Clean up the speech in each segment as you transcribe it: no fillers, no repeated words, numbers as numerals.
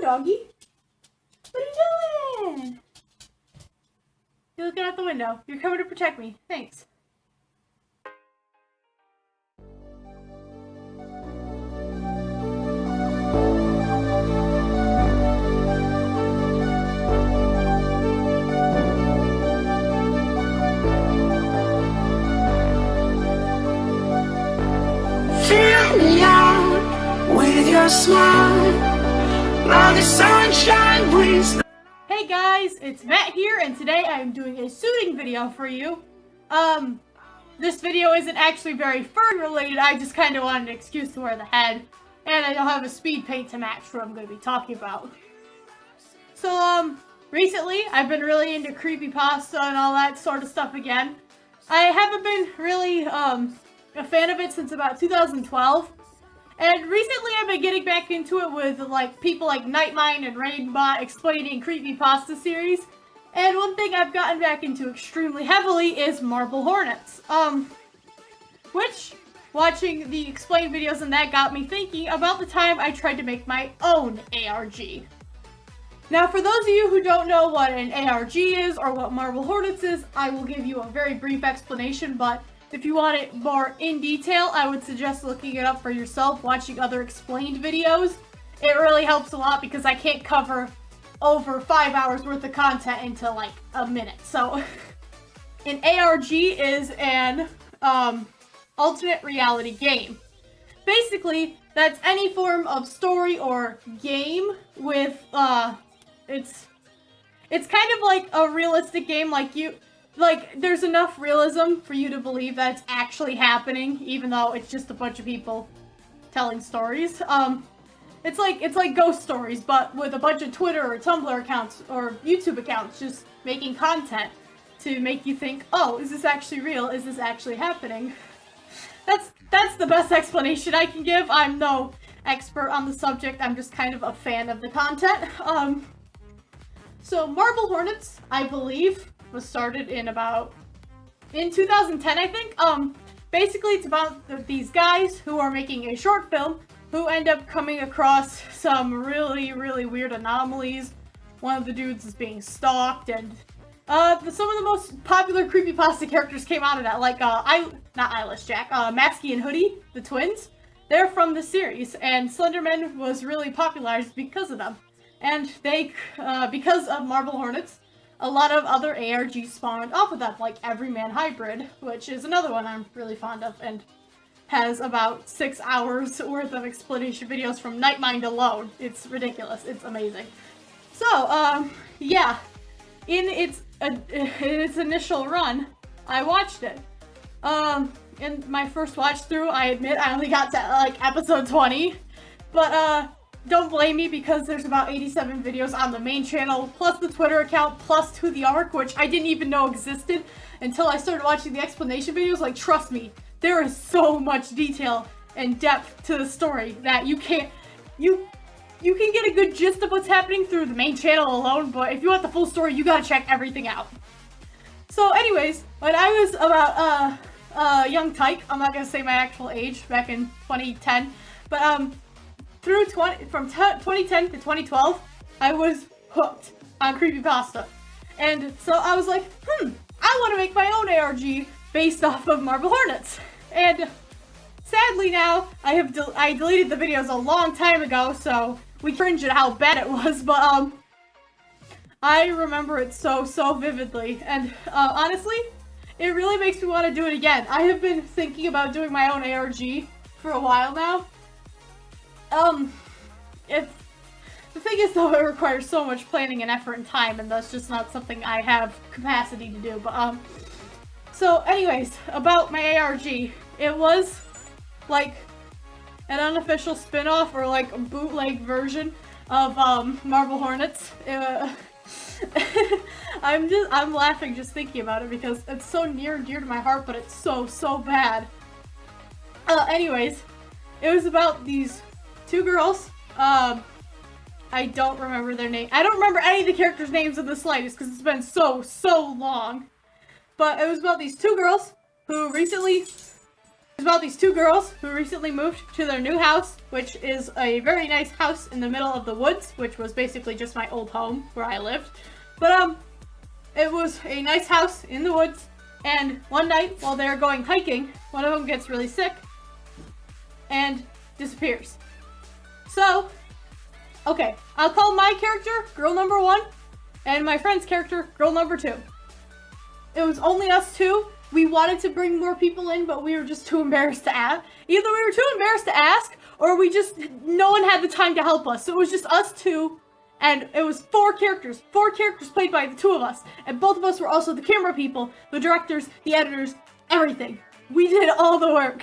doing, doggy? What are you doing? You're looking out the window. You're coming to protect me. Thanks. Fill me out with your smile. Now the sunshine brings. Hey guys, it's Matt here, and today I'm doing a suiting video for you. This video isn't actually very fur related. I just kind of wanted an excuse to wear the head, and I don't have a speed paint to match what I'm going to be talking about. So, recently I've been really into creepypasta and all that sort of stuff again. I haven't been really a fan of it since about 2012, and recently I've been getting back into it with people like Nightmind and ReignBot explaining creepypasta series. And one thing I've gotten back into extremely heavily is Marble Hornets. Which, watching the explained videos and that got me thinking about the time I tried to make my own ARG. Now, for those of you who don't know what an ARG is or what Marble Hornets is, I will give you a very brief explanation, but if you want it more in detail, I would suggest looking it up for yourself, watching other explained videos. It really helps a lot because I can't cover over 5 hours worth of content into like a minute. So, an ARG is an alternate reality game. Basically, that's any form of story or game with it's kind of like a realistic game, there's enough realism for you to believe that it's actually happening, even though it's just a bunch of people telling stories. It's like ghost stories, but with a bunch of Twitter or Tumblr accounts or YouTube accounts just making content to make you think, oh, is this actually real? Is this actually happening? That's the best explanation I can give. I'm no expert on the subject. I'm just kind of a fan of the content. So Marble Hornets, I believe, was started in 2010, I think. Basically it's about these guys who are making a short film who end up coming across some really, really weird anomalies. One of the dudes is being stalked, and some of the most popular creepypasta characters came out of that, like not Eyelash Jack, Masky and Hoodie, the twins. They're from the series, and Slenderman was really popularized because of them. And they, because of Marble Hornets, a lot of other ARGs spawned off of them, like Everyman Hybrid, which is another one I'm really fond of, and has about 6 hours worth of explanation videos from Nightmind alone. It's ridiculous. It's amazing. So, yeah. In its initial run, I watched it. In my first watch through, I admit I only got to, episode 20. But, don't blame me because there's about 87 videos on the main channel, plus the Twitter account, plus To The Arc, which I didn't even know existed until I started watching the explanation videos. Like, trust me, there is so much detail and depth to the story that you can get a good gist of what's happening through the main channel alone, but if you want the full story, you gotta check everything out. So anyways, when I was about a young tyke, I'm not gonna say my actual age, back in 2010, but from 2010 to 2012, I was hooked on creepypasta. And so I was like, I want to make my own ARG based off of Marble Hornets. And sadly now, I deleted the videos a long time ago, so we cringe at how bad it was, but I remember it so vividly. And honestly, it really makes me want to do it again. I have been thinking about doing my own ARG for a while now. The thing is though, it requires so much planning and effort and time, and that's just not something I have capacity to do, but, so anyways, about my ARG, it was, like, an unofficial spin-off, or, like, a bootleg version of, Marble Hornets. I'm laughing just thinking about it because it's so near and dear to my heart, but it's so bad. Anyways, it was about these two girls. I don't remember their name. I don't remember any of the characters' names in the slightest because it's been so long. But it was about these two girls who recently It's about these two girls who recently moved to their new house, which is a very nice house in the middle of the woods, which was basically just my old home where I lived. But it was a nice house in the woods, and one night while they're going hiking, one of them gets really sick and disappears. So, okay, I'll call my character girl number 1 and my friend's character girl number 2. It was only us two. We wanted to bring more people in, but we were just too embarrassed to ask. Either we were too embarrassed to ask, or no one had the time to help us. So it was just us two, and it was 4 characters. 4 characters played by the 2 of us. And both of us were also the camera people, the directors, the editors, everything. We did all the work.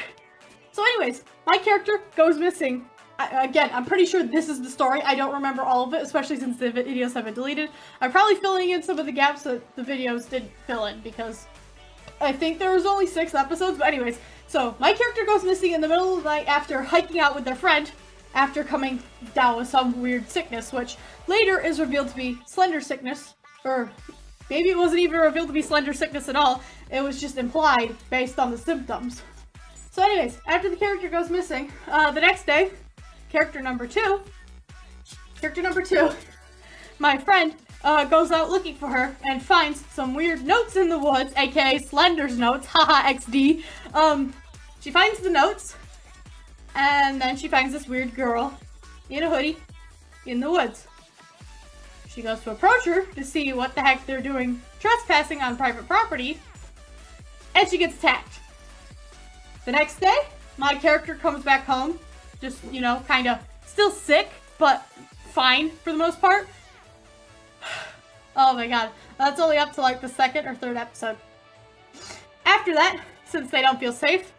So anyways, my character goes missing. Again, I'm pretty sure this is the story. I don't remember all of it, especially since the videos have been deleted. I'm probably filling in some of the gaps that the videos didn't fill in, because I think there was only 6 episodes, but anyways. So, my character goes missing in the middle of the night after hiking out with their friend, after coming down with some weird sickness, which later is revealed to be slender sickness, or maybe it wasn't even revealed to be slender sickness at all. It was just implied based on the symptoms. So anyways, after the character goes missing, the next day, character number 2, my friend goes out looking for her and finds some weird notes in the woods, aka Slender's notes, haha XD. She finds the notes, and then she finds this weird girl in a hoodie in the woods. She goes to approach her to see what the heck they're doing trespassing on private property, and she gets attacked. The next day, my character comes back home, just, you know, kind of still sick, but fine for the most part. Oh my god, that's only up to like the 2nd or 3rd episode. After that, since they don't feel safe,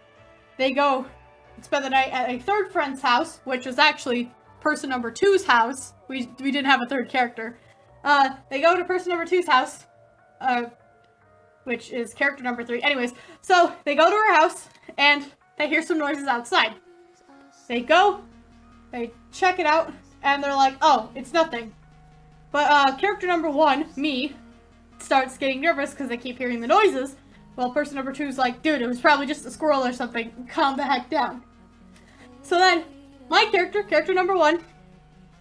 they go spend the night at a 3rd friend's house, which was actually person number 2's house. We didn't have a 3rd character. They go to person number 2's house, which is character number 3. Anyways, so they go to her house, and they hear some noises outside. They go, they check it out, and they're like, oh, it's nothing. But character number 1, me, starts getting nervous because they keep hearing the noises, while person number 2 is like, dude, it was probably just a squirrel or something. Calm the heck down. So then, my character, character number 1,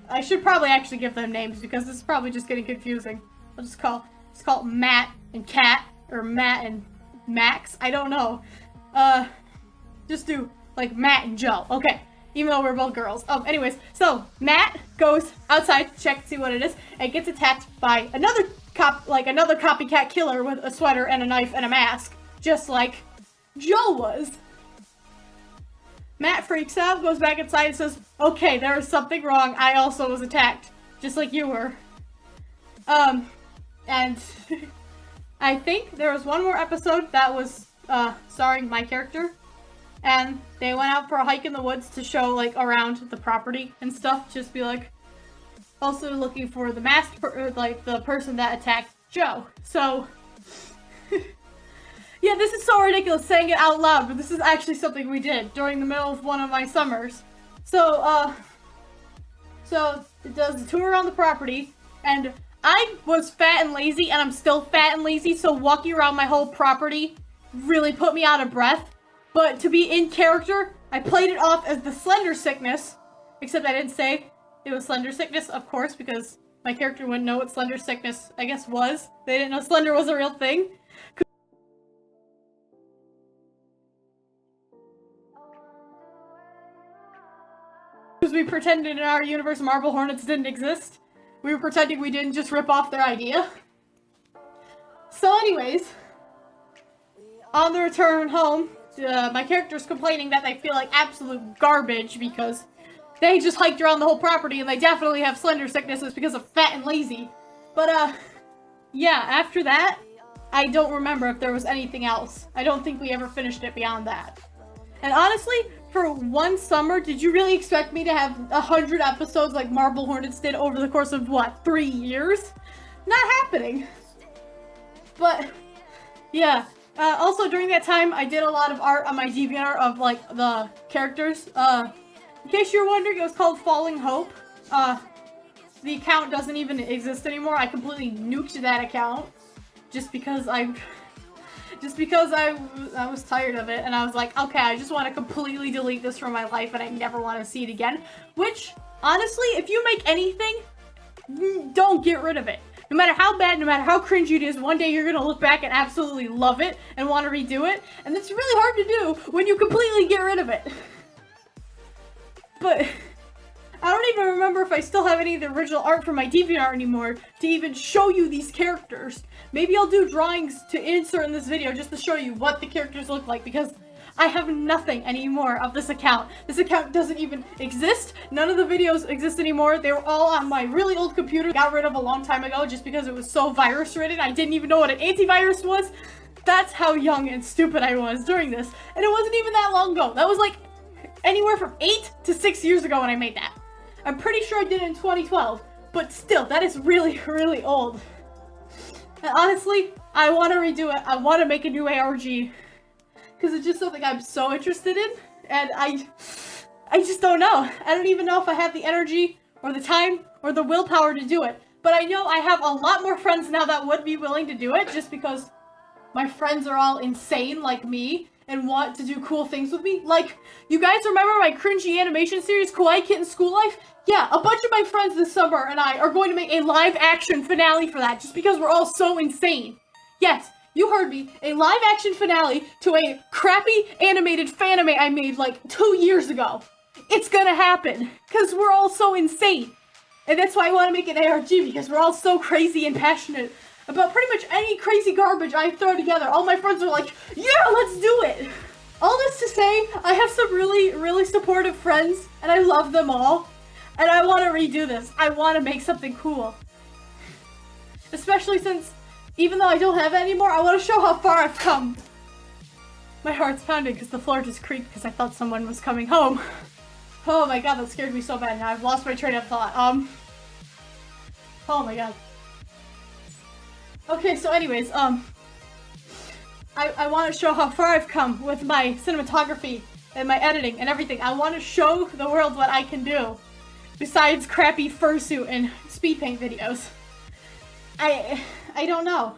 I should probably actually give them names because this is probably just getting confusing. I'll just call Matt and Kat, or Matt and Max. I don't know. Just do like Matt and Joe. Okay. Even though we're both girls. Anyways, so Matt goes outside to check to see what it is and gets attacked by another copycat killer with a sweater and a knife and a mask, just like Joe was. Matt freaks out, goes back inside and says, okay, there is something wrong. I also was attacked, just like you were. And I think there was one more episode that was starring my character. And they went out for a hike in the woods to show, like, around the property and stuff. Just be like, also looking for the masked, the person that attacked Joe. So, yeah, this is so ridiculous saying it out loud, but this is actually something we did during the middle of one of my summers. So, it does the tour around the property, and I was fat and lazy, and I'm still fat and lazy, so walking around my whole property really put me out of breath. But to be in character, I played it off as the slender sickness, except I didn't say it was slender sickness, of course, because my character wouldn't know what slender sickness, I guess, was. They didn't know slender was a real thing. Because we pretended in our universe Marble Hornets didn't exist. We were pretending we didn't just rip off their idea. So anyways, on the return home, my character's complaining that they feel like absolute garbage because they just hiked around the whole property and they definitely have slender sicknesses because of fat and lazy. But, yeah, after that, I don't remember if there was anything else. I don't think we ever finished it beyond that. And honestly, for one summer, did you really expect me to have 100 episodes like Marble Hornets did over the course of, what, 3 years? Not happening. But, yeah. Also, during that time, I did a lot of art on my DeviantArt of, like, the characters. In case you're wondering, it was called Falling Hope. The account doesn't even exist anymore. I completely nuked that account. Just because just because I was tired of it, and I was like, okay, I just want to completely delete this from my life, and I never want to see it again. Which, honestly, if you make anything, don't get rid of it. No matter how bad, no matter how cringy it is, one day you're gonna look back and absolutely love it and want to redo it, and it's really hard to do when you completely get rid of it. But I don't even remember if I still have any of the original art from my DeviantArt anymore to even show you these characters. Maybe I'll do drawings to insert in this video just to show you what the characters look like, because I have nothing anymore of this account. This account doesn't even exist. None of the videos exist anymore. They were all on my really old computer. Got rid of a long time ago just because it was so virus ridden. I didn't even know what an antivirus was. That's how young and stupid I was during this. And it wasn't even that long ago. That was like anywhere from 8 to 6 years ago when I made that. I'm pretty sure I did it in 2012. But still, that is really, really old. And honestly, I want to redo it. I want to make a new ARG. Because it's just something I'm so interested in, and I just don't know. I don't even know if I have the energy, or the time, or the willpower to do it. But I know I have a lot more friends now that would be willing to do it, just because my friends are all insane like me, and want to do cool things with me. Like, you guys remember my cringy animation series, Kawaii Kitten School Life? Yeah, a bunch of my friends this summer and I are going to make a live-action finale for that, just because we're all so insane. Yes. You heard me, a live-action finale to a crappy animated fanime I made like 2 years ago. It's gonna happen, because we're all so insane. And that's why I want to make an ARG, because we're all so crazy and passionate about pretty much any crazy garbage I throw together. All my friends are like, yeah, let's do it! All this to say, I have some really, really supportive friends, and I love them all. And I want to redo this. I want to make something cool. Especially since, even though I don't have it anymore, I want to show how far I've come. My heart's pounding because the floor just creaked because I thought someone was coming home. Oh my god, that scared me so bad. Now I've lost my train of thought. Oh my god. Okay, so anyways, I want to show how far I've come with my cinematography and my editing and everything. I want to show the world what I can do. Besides crappy fursuit and speed paint videos. I don't know.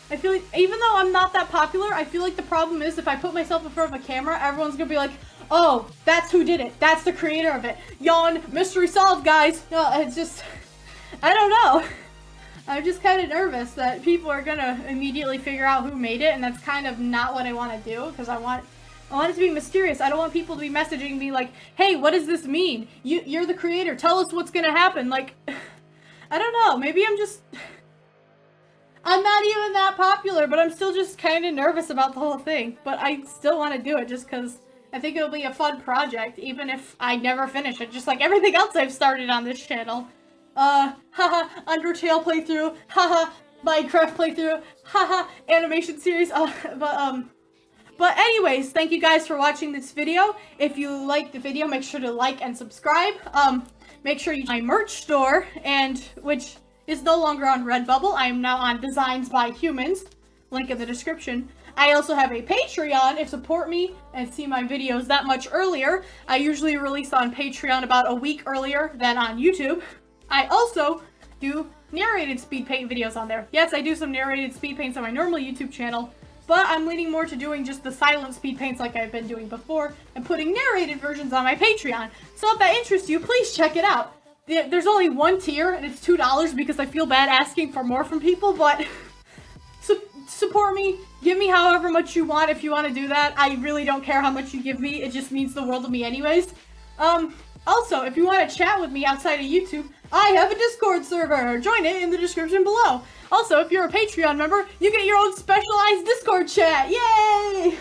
I feel like, even though I'm not that popular, I feel like the problem is if I put myself in front of a camera, everyone's gonna be like, oh, that's who did it. That's the creator of it. Yawn, mystery solved, guys. No, it's just, I don't know. I'm just kind of nervous that people are gonna immediately figure out who made it, and that's kind of not what I want to do, because I want it to be mysterious. I don't want people to be messaging me like, hey, what does this mean? You're the creator. Tell us what's gonna happen. Like, I don't know. Maybe I'm not even that popular, but I'm still just kind of nervous about the whole thing. But I still want to do it just because I think it'll be a fun project, even if I never finish it. Just like everything else I've started on this channel. Haha, Undertale playthrough. Haha, Minecraft playthrough. Haha, animation series. But anyways, thank you guys for watching this video. If you liked the video, make sure to like and subscribe. Make sure you my merch store, which is no longer on Redbubble. I am now on Designs by Humans. Link in the description. I also have a Patreon if support me and see my videos that much earlier. I usually release on Patreon about a week earlier than on YouTube. I also do narrated speed paint videos on there. Yes, I do some narrated speed paints on my normal YouTube channel, but I'm leaning more to doing just the silent speed paints like I've been doing before and putting narrated versions on my Patreon. So if that interests you, please check it out. There's only one tier, and it's $2 because I feel bad asking for more from people, but support me. Give me however much you want if you want to do that. I really don't care how much you give me. It just means the world to me anyways. Also, if you want to chat with me outside of YouTube, I have a Discord server. Join it in the description below. Also, if you're a Patreon member, you get your own specialized Discord chat. Yay!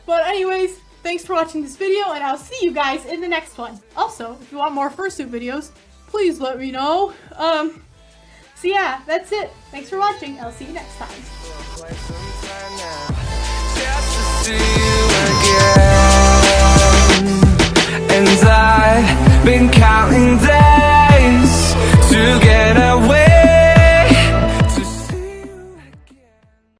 But anyways, thanks for watching this video, and I'll see you guys in the next one. Also, if you want more fursuit videos, please let me know. So yeah, that's it. Thanks for watching. I'll see you next time.